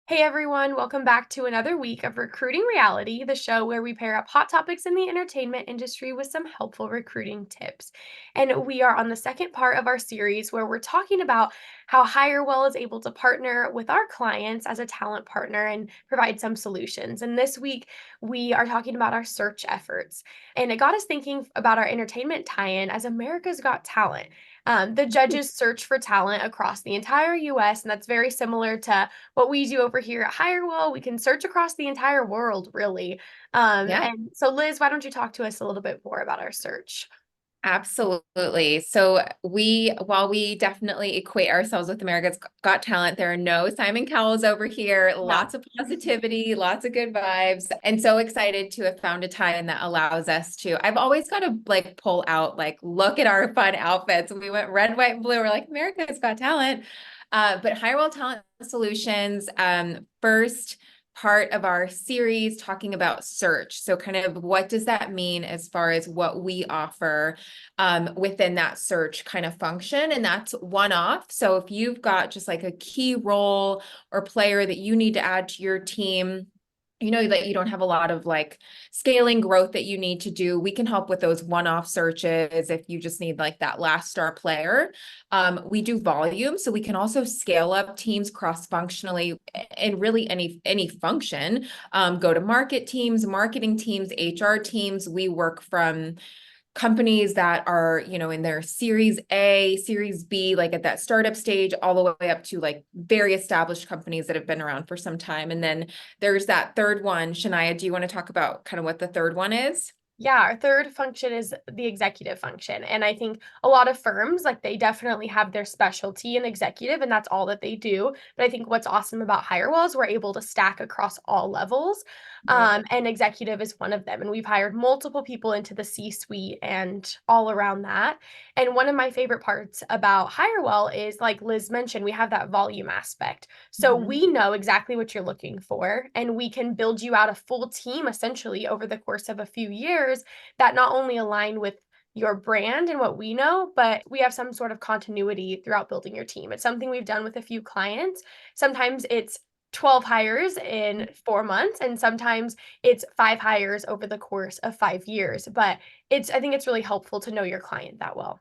Hey everyone, welcome back to another week of Recruiting Reality, the show where we pair up hot topics in the entertainment industry with some helpful recruiting tips. And we are on the second part of our series where we're talking about how Hirewell is able to partner with our clients as a talent partner and provide some solutions. And this week we are talking about our search efforts. And it got us thinking about our entertainment tie-in as America's Got Talent. The judges search for talent across the entire US, and that's very similar to what we do over here at Hirewell. We can search across the entire world, really. Yeah, And so, Liz, why don't you talk to us a little bit more about our search? absolutely. So while we definitely equate ourselves with America's Got Talent, there are no Simon Cowells over here. No. Lots of positivity, lots of good vibes, and so excited to have found a tie-in that allows us to. I've always got to pull out look at our fun outfits. We went red, white, and blue. We're like America's Got Talent, but Hirewell Talent Solutions. First part of our series talking about search. So kind of what does that mean as far as what we offer within that search kind of function? And that's one off. So if you've got just like a key role or player that you need to add to your team, you know that you don't have a lot of scaling growth that you need to do, we can help with those one-off searches if you just need like that last star player. We do volume, so we can also scale up teams cross-functionally in really any function. Go to market teams, marketing teams, HR teams. We work from companies that are, in their series A, series B, like at that startup stage, all the way up to like very established companies that have been around for some time. And then there's that third one. Shania, do you want to talk about kind of what the third one is? Yeah, our third function is the executive function. And I think a lot of firms, like they definitely have their specialty in executive, and that's all that they do. But I think what's awesome about Hirewell is we're able to stack across all levels. Right. And executive is one of them. And we've hired multiple people into the C-suite and all around that. And one of my favorite parts about Hirewell is, like Liz mentioned, we have that volume aspect. So Mhm. we know exactly what you're looking for, and we can build you out a full team essentially over the course of a few years that not only align with your brand and what we know, but we have some sort of continuity throughout building your team. It's something we've done with a few clients. Sometimes it's 12 hires in 4 months, and sometimes it's 5 hires over the course of 5 years. But I think it's really helpful to know your client that well.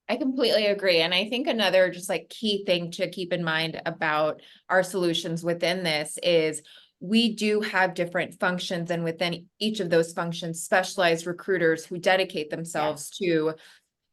I completely agree. And I think another just like key thing to keep in mind about our solutions within this is we do have different functions, and within each of those functions, specialized recruiters who dedicate themselves Yes.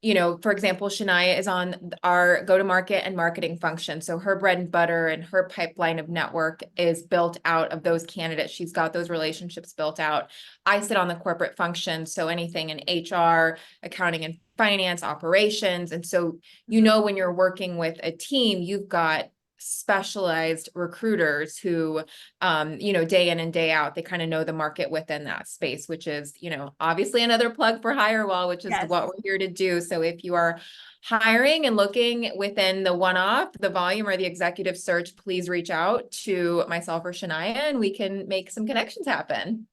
to, for example, Shania is on our go-to-market and marketing function. So her bread and butter and her pipeline of network is built out of those candidates. She's got those relationships built out. I sit on the corporate function. So anything in HR, accounting and finance, operations. And so, when you're working with a team, you've got specialized recruiters who day in and day out, they kind of know the market within that space, which is, obviously another plug for Hirewell, which is Yes. what we're here to do. So if you are hiring and looking within the one-off, the volume or the executive search, please reach out to myself or Shania and we can make some connections happen.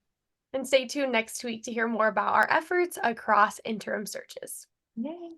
And stay tuned next week to hear more about our efforts across interim searches. Yay.